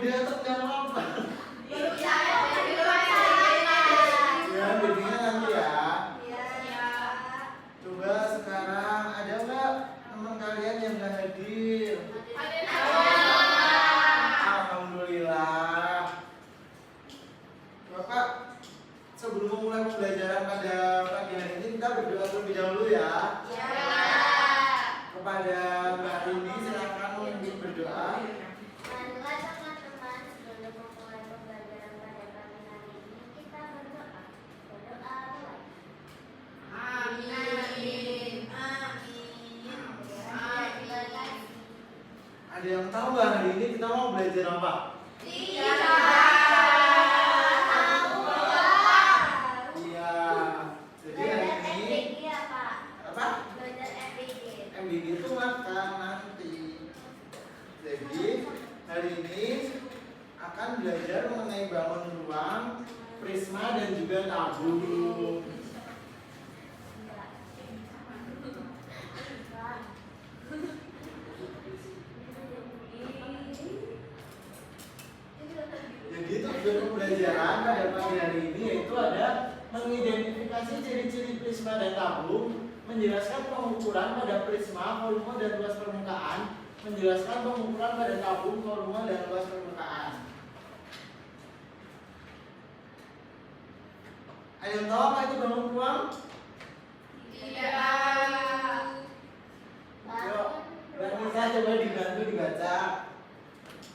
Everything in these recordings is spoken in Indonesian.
dia terjang apa? Ya, bikinnya nanti ya. Coba sekarang ada nggak teman kalian yang nggak hadir? Alhamdulillah. Bapak, sebelum memulai pembelajaran pada pagi hari ini kita berdoa terlebih dahulu ya. Kepada Mbak Rini silakan memimpin berdoa. Teman-teman, sebelum memulai pembelajaran pada pagi hari ini kita berdoa. Berdoa mulai. Amin. Ada yang tahu nggak hari ini kita mau belajar apa? Iya. Jadi hari ini apa? MBG itu makan nanti. Jadi hari ini akan belajar mengenai bangun ruang, prisma dan juga tabung. Jadi tujuan pembelajaran pada pagi hari ini yaitu ada mengidentifikasi ciri-ciri prisma dan tabung, menjelaskan pengukuran pada prisma, volume dan luas permukaan, menjelaskan pengukuran pada tabung, volume dan luas permukaan. Ada yang tahu apa itu bangun ruang? Yuk, Mbak Nisa coba dibantu dibaca.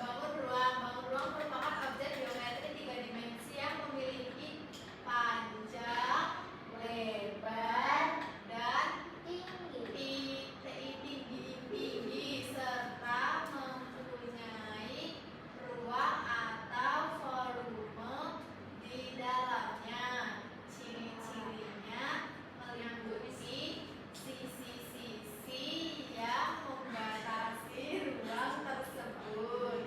Bangun ruang merupakan objek geometri 3 dimensi yang memiliki panjang, lebar, dan tinggi serta mempunyai ruang atau volume di dalamnya. Ciri-cirinya meliputi sisi-sisi yang membatasi ruang tersebut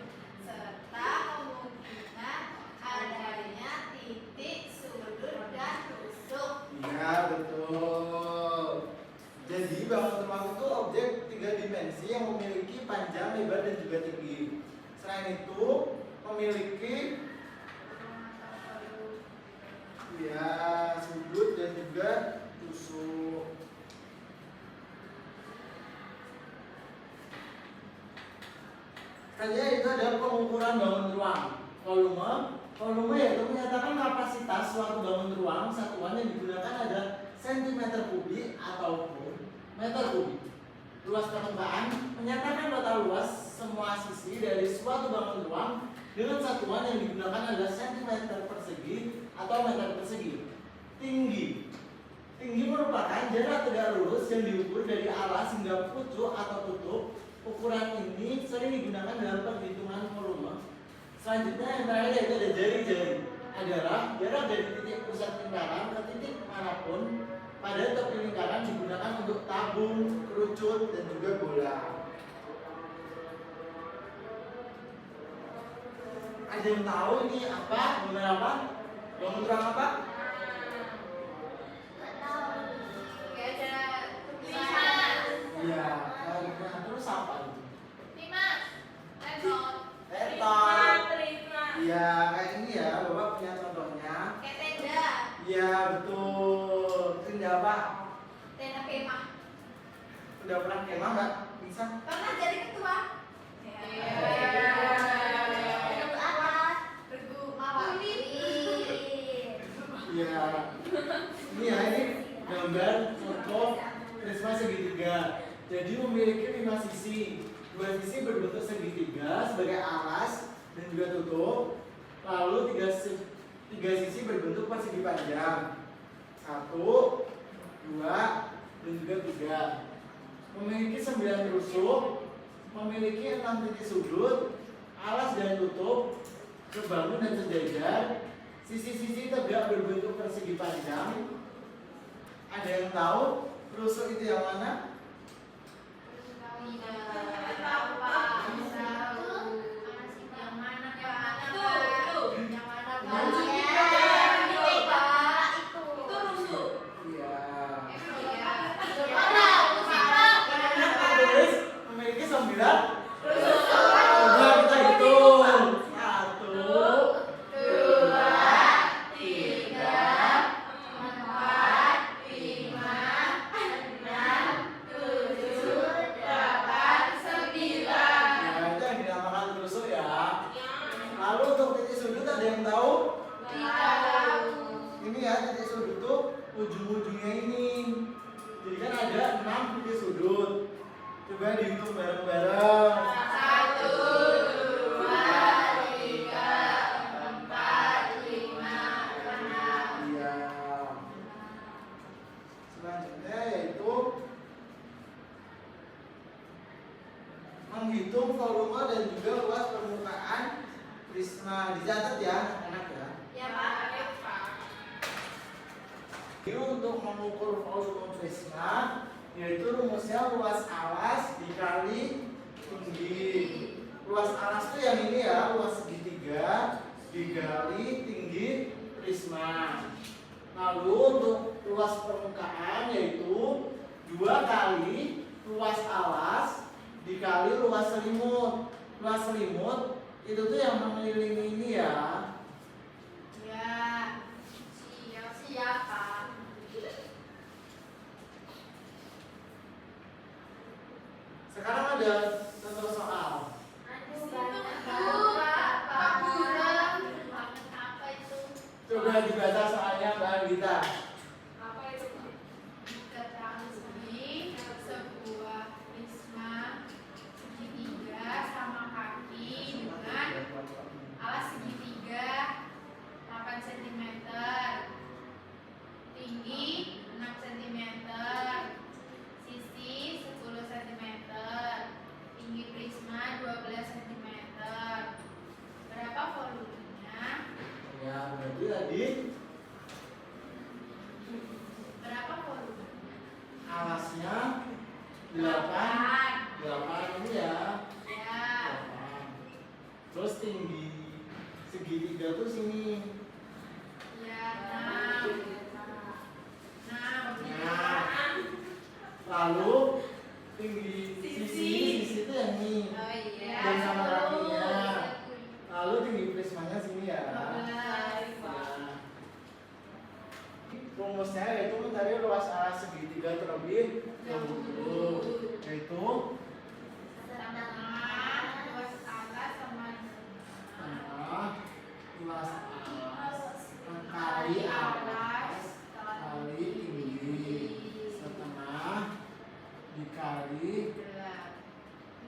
serta kemungkinan adanya titik sudut dan tusuk. Iya, betul. Jadi bangun ruang itu objek 3 dimensi yang memiliki panjang, lebar dan juga tinggi. Selain itu memiliki ya sudut dan juga tusuk. Selanjutnya itu ada pengukuran bangun ruang. Volume yaitu menyatakan kapasitas suatu bangun ruang. Satuan yang digunakan adalah cm kubik ataupun meter kubik. Luas permukaan menyatakan total luas semua sisi dari suatu bangun ruang dengan satuan yang digunakan adalah cm persegi atau meter persegi. Tinggi merupakan jarak tegak lurus yang diukur dari alas hingga pucuk atau tutup. Ukuran ini sering digunakan dalam perhitungan volume. Selanjutnya yang terakhir yaitu ada jari-jari. Adalah jarak dari titik pusat lingkaran ke titik manapun pada tepi lingkaran digunakan untuk tabung, kerucut, dan juga bola. Ada yang tahu ini apa? Bangun apa? Bangun ruang apa? Iya. Terus apa itu? Teton. Iya, kayak ini ya. Bapak punya contohnya. Kayak tenda. Iya, betul. Tenda apa? Tenda kemah. Udah pernah kemah nggak? Bisa? Pernah jadi ketua. Regu mawar. Iya. Ini ya, ini gambar foto prisma segitiga. Jadi memiliki 5 sisi. 2 sisi berbentuk segitiga sebagai alas dan juga tutup. Lalu 3 sisi berbentuk persegi panjang. 1, 2, dan juga 3. Memiliki 9 tusuk, memiliki 6 titik sudut, alas dan tutup, berbangun dan sejajar. Sisi-sisi tegak berbentuk persegi panjang. Ada yang tahu rusuk itu yang mana? Memiliki 9. Coba kita hitung. 1, yang tahu? Tidak tahu. Ini ya titik sudut tuh ujung-ujungnya ini. Jadi kan ada 6 titik sudut. Coba dihitung bareng-bareng. 1, 2, 3, 4, 5, 6. Iya. Selanjutnya yaitu menghitung volume dan juga luas permukaan prisma. Dicatat ya anak-anak ya. Ya Pak. Jadi untuk mengukur volume prisma yaitu rumusnya luas alas dikali tinggi. Luas alas itu yang ini ya, luas segitiga dikali tinggi prisma. Lalu untuk luas permukaan yaitu 2 kali luas alas dikali luas selimut. Luas selimut itu tuh yang mengelilingi ini ya. Ya. Siap Pak. Sekarang ada contoh soal. Aduh, Itu banyak Pak Burem. Apa itu? Coba dibaca soalnya Mbak Anggita. Apa itu? Ketahui sebuah prisma segitiga sama kaki dengan alas segitiga 8 cm, tinggi 6 cm, sisi 10 cm, tinggi prisma 12 cm. Berapa volumenya? Ya, berarti tadi Berapa volumenya? alasnya 8 8. 8 ini ya. Ya. 8. Terus tinggi segitiga tuh sini. Ya, 6. 6. Nah, lalu tinggi sisi itu yang ini. Oh iya. Dan sama kakinya. Lalu tinggi prismanya sini ya. 12. Nah, rumusnya yaitu mencari luas alas segitiga terlebih dahulu, yaitu Setengah luas alas sama setengah luas alas kali atas kali tinggi, setengah dikali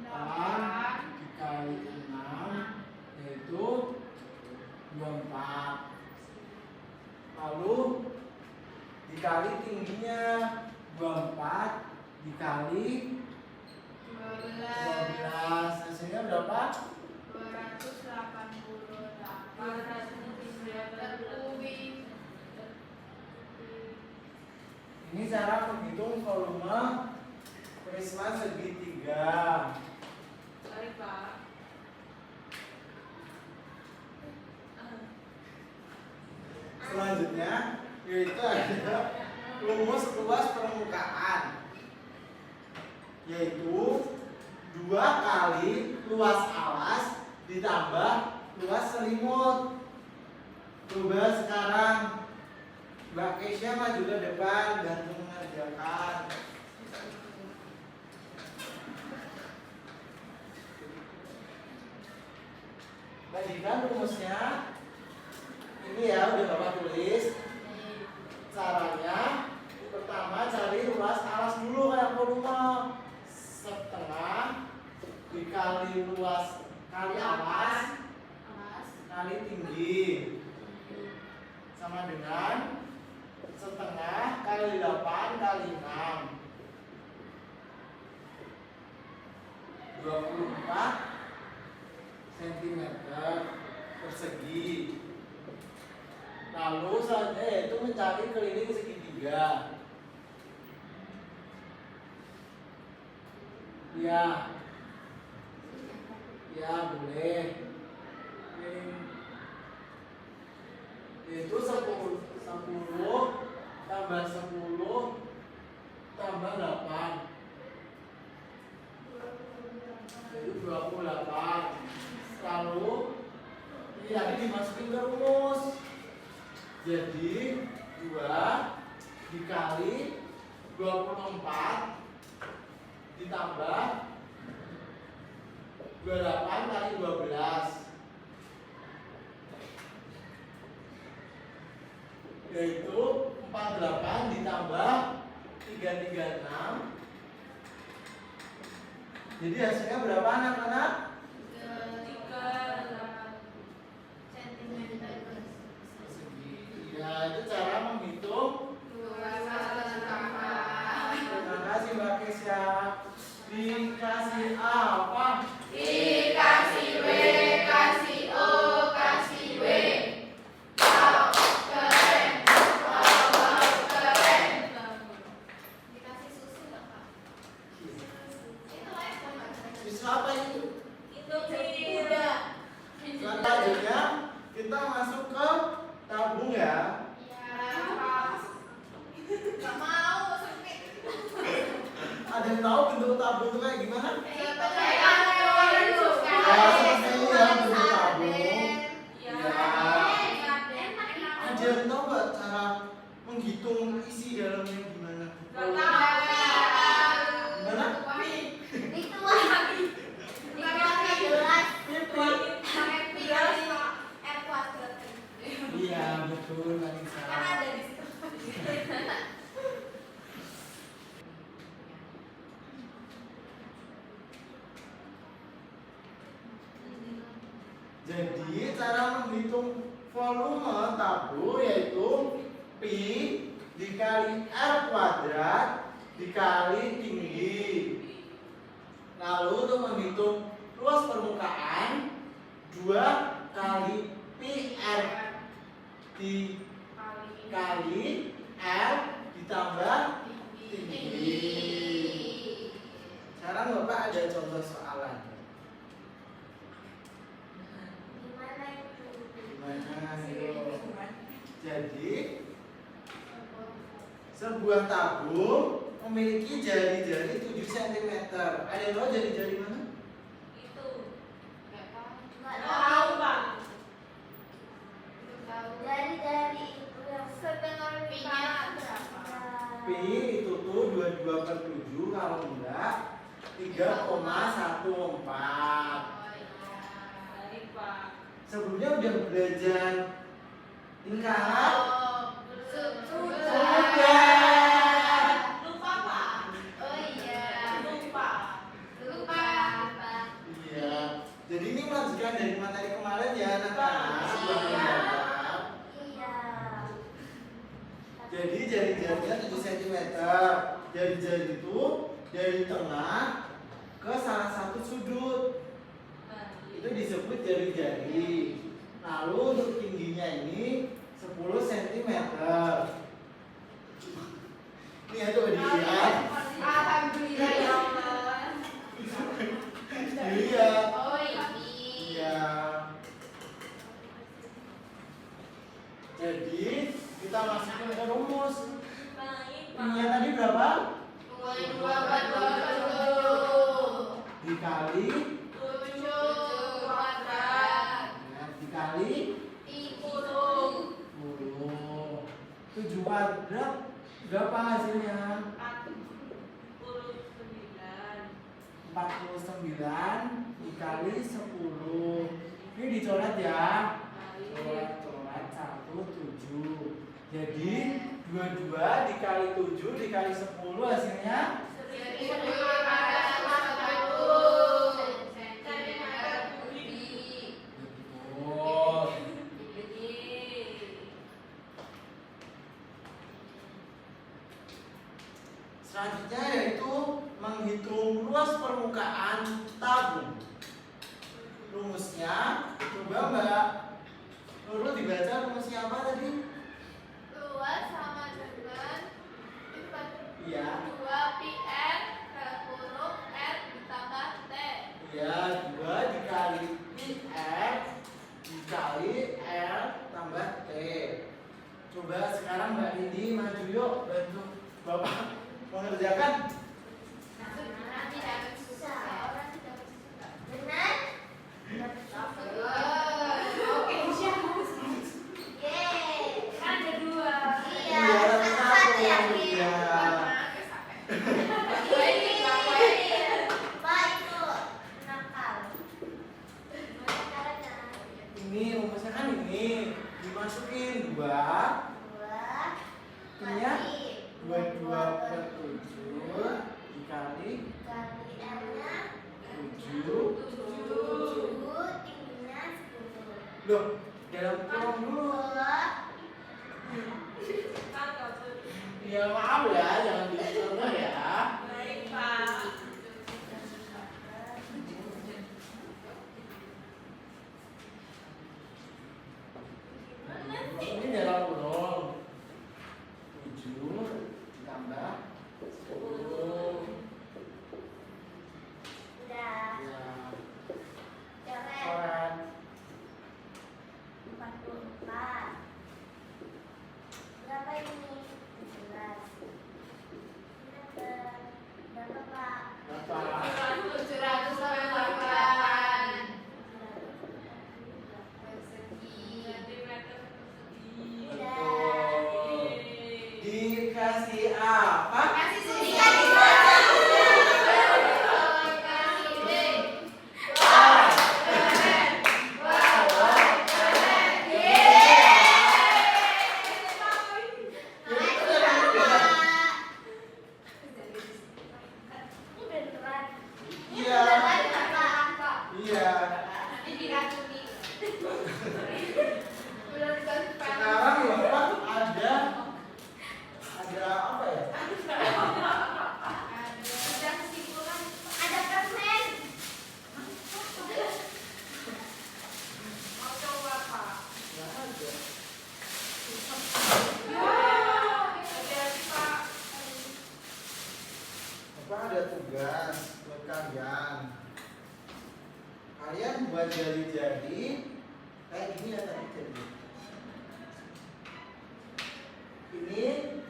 8 dikali 6 yaitu 24. Lalu dikali tingginya 24 dikali 12, hasilnya berapa? 288 cm kubik. Ini cara menghitung volume prisma segitiga. Sorry Pak. Selanjutnya yaitu ada rumus luas permukaan, yaitu 2 kali luas alas ditambah luas selimut. Coba sekarang Mbak Keisha maju ke depan dan mengerjakan. Bagikan rumusnya. Ini ya udah Bapak tulis. Caranya pertama cari luas alas dulu kayak volume. Setengah dikali luas kali alas kali tinggi sama dengan setengah kali 8 kali 6, 24 cm persegi. Lalu selanjutnya yaitu mencari keliling segitiga. Ya, ya boleh. Itu 10 tambah 10 tambah 8 jadi 28. Lalu ini tadi dimasukin ke rumus, jadi 2 dikali 24 ditambah 28 kali 12 yaitu 48 ditambah 336. Jadi hasilnya berapa anak-anak? 3 sentimeter. Ya, itu cara menghitung. Terima kasih Mbak Kesya. Dikasih apa? Dikasih W, kasih O, kasih W. Wow, keren. Wow, keren. Dikasih susu nggak, Kak? Itu Bisa apa itu? udah. Selanjutnya kita masuk ke tabung ya. Iya, Kak. Nggak mau, sempit. Ada yang tahu bentuk tabung itu kayak gimana? Seperti Ya, seperti ini ya bentuk tabung. Ya. Ada yang tahu nggak cara menghitung isi dalamnya gimana? Gimana? Iya betul Anissa. Jadi cara menghitung volume tabung yaitu pi dikali r kuadrat dikali tinggi. Lalu untuk menghitung luas permukaan 2 kali pi r dikali r ditambah tinggi. Sekarang Bapak ada contoh soalan. Gimana ayo? Jadi sebuah tabung memiliki jari-jari 7 cm. Ada yang tahu jari-jari mana? Pi itu tuh 22/7, kalau enggak 3,14. Sebelumnya udah belajar lingkaran? Iya. Jadi ini melanjutkan dari materi kemarin ya anak-anak. Jadi jari-jarinya 7 cm. Jari-jari itu dari tengah ke salah satu sudut. Itu disebut jari-jari. Lalu untuk tingginya ini 10 cm. Ini ya coba dilihat. Alhamdulillah ya Allah. Dilihat. Oh ini. Iya. Jadi kita masukkan ke rumus. Ininya tadi berapa? 2 Dikali 7 kuadrat dikali 10 7 kuadrat berapa hasilnya? 49 dikali 10. Ini dicoret ya. Coret 1 7. Jadi 22 dikali 7 dikali 10 hasilnya 1500 centimeter kubik. betul. Selanjutnya yaitu menghitung luas permukaan tabung. Rumusnya coba Mbak Nurul dibaca rumusnya apa tadi? Luas sama dengan Iya. 2 PR dalam huruf R ditambah T. Iya, 2 dikali R dikali R tambah T. Coba sekarang Mbak Nindi maju yuk, bantu Bapak mengerjakan. Nanti dapat susah. Orang tidak susah. Benar? Oke, siapa? Yeay. Kan ada 2. Iya, tapi satu ya. Iya. Pak itu nakal. Caranya Ini rumusnya kan ini dimasukin 2 dua Loh, dalam kurung dulu. Ya maaf ya, jangan dicontoh ya. Baik, Pak. Ini dalam kurung 7 ditambah 10. Udah. Ya, Coret. coret. 44. Berapa ini? 17. Berapa, Pak? Berapa? 708 persegi. Dikasih apa? Kasih sedikit. Iya. Iya. Nanti diracuni. Sekarang Bapak ada apa ya? Ada kesimpulan. Ada permen. Mau coba, Pak? Nggak ada. Hati-hati, Pak. Bapak ada tugas buat kalian. Kalian buat jari-jari kayak gini ya tadi jadi.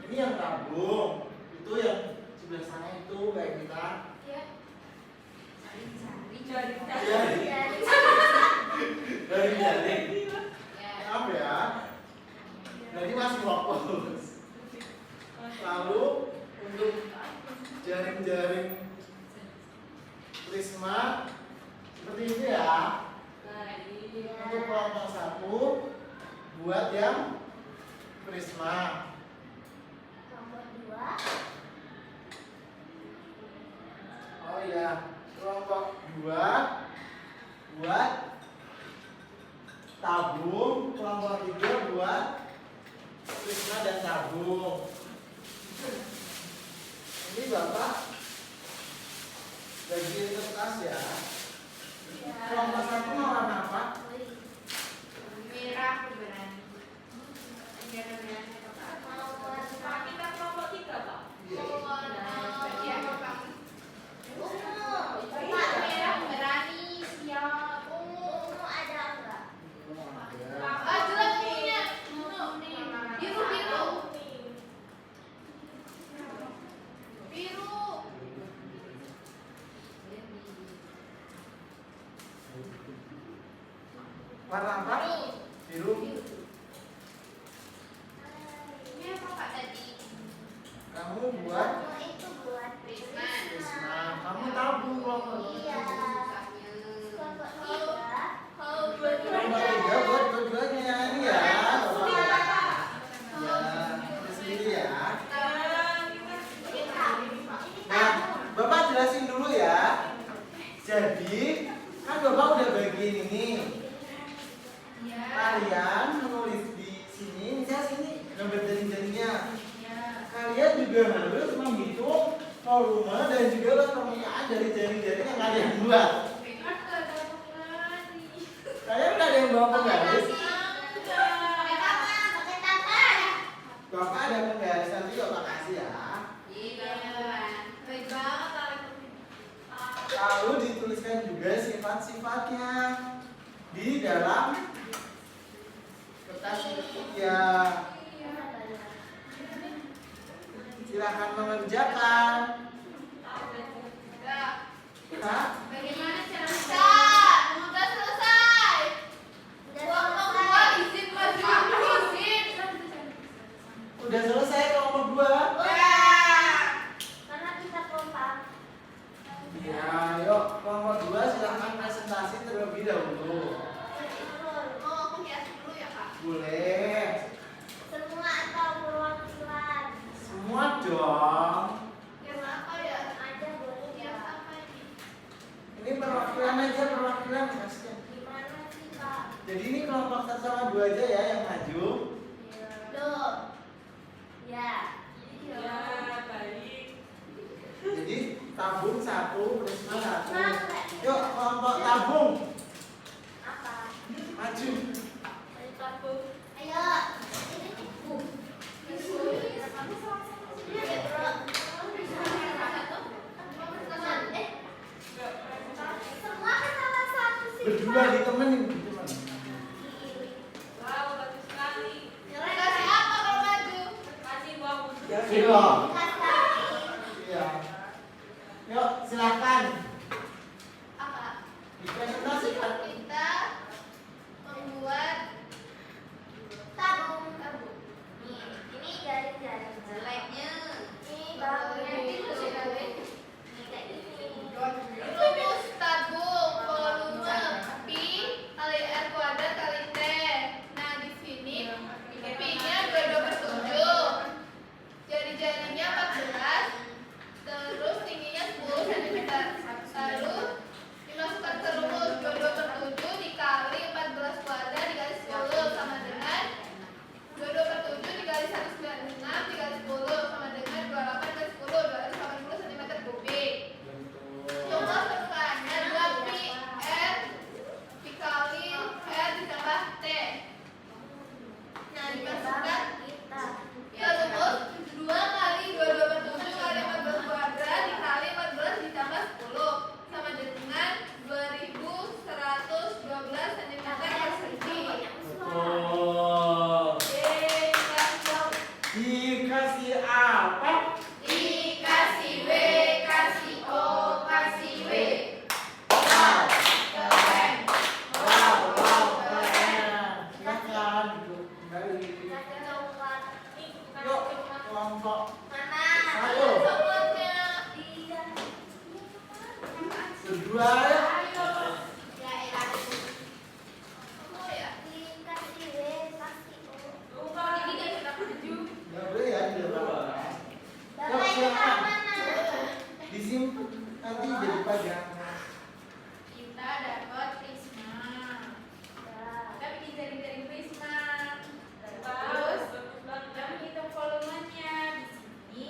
Ini yang tabung, itu yang sebelah sana itu kayak kita. Ya. Cari-cari. Jari. Jari. Ya. Maaf ya. Jadi masih fokus. Lalu untuk jaring-jaring prisma seperti ini ya. Untuk kelompok 1 buat yang prisma. Nomor 2. Oh iya, kelompok 2 buat tabung, kelompok 3 buat prisma dan tabung. Ini Bapak bagi kertas ya. Kelompok 1 mau warna apa? Merah berani. Merah-merah. Pak, kita kelompok 3, Pak. Iya. Iya, Pak. Ungu. Pak, merah berani. Siap. Ungu ada enggak? Ah, jelas punya. Biru. Warna apa? Biru. Ini apa, Pak, tadi? Kamu buat Ungu itu buat Prisma. prisma. Kamu tabung kelompok Iya. Kelompok 3. Kelompok 3 buat dua-duanya ini ya. Bapak. Ya, ini sendiri ya. Nah, Bapak jelasin dulu ya. Jadi, kan Bapak udah bagiin ini. Kalian menulis di sini, misalnya sini gambar jari-jarinya. Kalian juga harus menghitung volume dan juga permukaan dari jari-jari yang kalian buat. Kalian nggak ada yang bawa penggaris? Bapak ada penggaris nanti Bapak kasih ya. Lalu dituliskan juga sifat-sifatnya di dalam kertas itu ya. Silahkan mengerjakan. Hah? Bagaimana cara udah selesai. Kelompok 2 izin maju. Izin. Udah selesai kelompok 2. Karena kita kompak. Ya, yuk kelompok 2 silahkan presentasi terlebih dahulu. Oh, aku hias dulu ya, Kak. Boleh. Semua atau perwakilan? Semua dong. Hias apa ya? Ada boleh Hias nggak? apa ini? Ini perwakilan aja, perwakilan kasihan. Gimana sih, Pak? Jadi ini kelompok 1 sama 2 aja ya yang maju. Loh. Ya. Ya, baik. Jadi tabung 1, Prisma 1. Yuk kelompok tabung Apa? maju. Ayo tabung. Ayo. Ini tabung. Iya, bro. Semua kan salah satu sih. Berdua ditemenin gitu kan. Wow, bagus sekali. Kasih apa kalau maju? Kasih bagus. Iya. Kasih. Iya. Yuk silakan Apa? dipresentasikan. Kita membuat tabung. Nih, ini jaring-jaring jeleknya. Ini bahunya gitu. Ini kayak gini. Rumus tabung volume Pi kali R kuadrat kali T. Nah di sini Pi-nya 22/7, jari-jarinya 14, terus tingginya 10 cm. Lalu dimasukkan ke rumus 22/7 dikali 14 kuadrat dikali 10 sama dengan 22/7 dikali 196 dikali 10 sama dengan 28 kali 10, 280 cm3. Coba permukaannya 2pi R dikali R ditambah T. Nah dimasukkan ke rumus 2 kali 22/7 kali 14 kuadrat dikali 14 ditambah 10 sama dengan 2112 cm persegi. Betul. Dikasih apa? Dikasih W kasih O kasih W. Wow. Keren. Wow, wow, keren. Silakan duduk kembali. Yuk kelompok Mana? satu, Soalnya berdua ya. Ya, elah. oh ya. Dikasih W, kasih O. Lupa ini kan kita maju. Nggak boleh ya di depan. Bapak ini taruh mana? Disimpan nanti jadi pajangan. Kita dapat prisma. Kita bikin jaring-jaring prisma. Terus kita menghitung volumenya. Di sini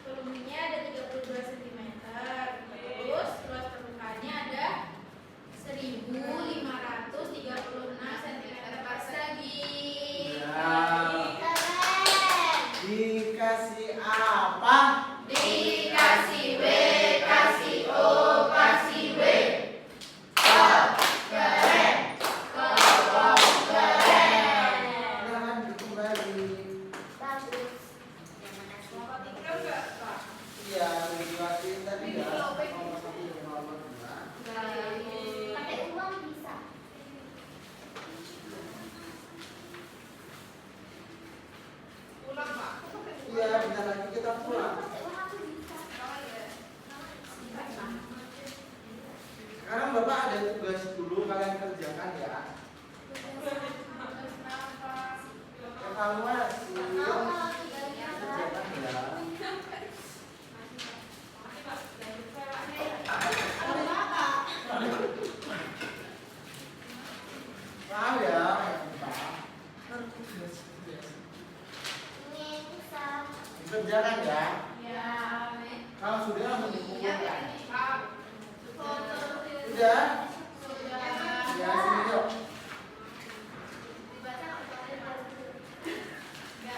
volumenya ada 32 cm. Terus luas permukaannya ada 1536 cm persegi. Ya. Keren. Dikasih apa? Dikasih W kasih O kasih W. Keren. Silakan duduk kembali. Bagus. Kelompok 3 enggak, Pak? Iya, udah dijelasin tadi ya. Nomor 1 dan nomor 2. Pakai uang bisa. Pulang, Pak. Iya, bentar lagi kita pulang. Pakai uang aku bisa. Sekarang Bapak ada tugas dulu kalian kerjakan ya. Evaluasi. Kerjakan ya. Paham ya? Paham. Ini bisa. Kerjakan ya. Ya, Kalau sudah langsung dikumpulkan. foto Sudah? sudah. Ya, sini yuk. Ya.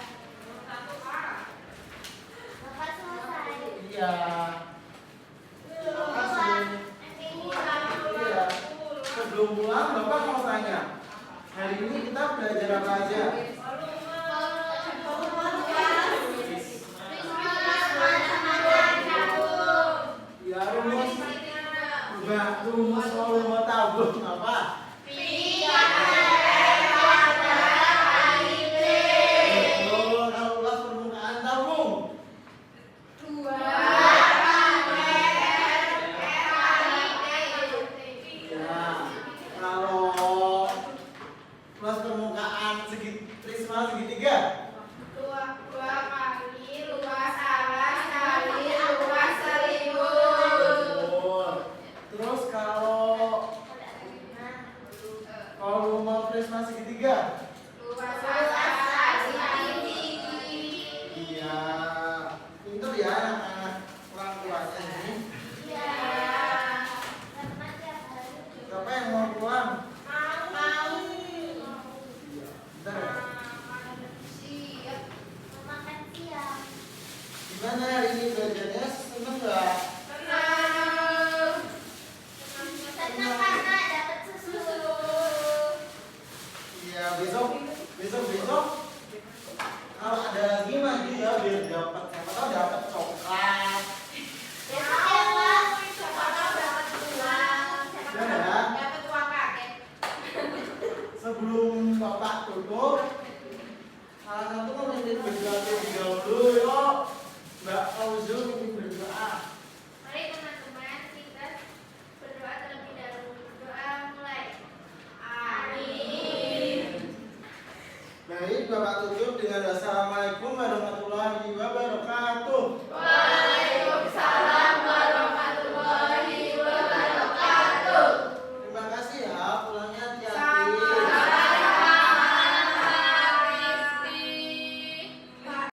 Bapak selesai. Iya. Terima kasih. Iya. Sebelum pulang, Bapak mau tanya. Hari ini kita belajar apa aja? Ya, rumus volume tabung apa? Betul, kalau luas permukaan tabung. Ya, kalau luas permukaan prisma segitiga. Dua kali luas alas kali luas selimut. Betul. Terus kalau Bapak tutup dengan wassalamualaikum warahmatullahi wabarakatuh.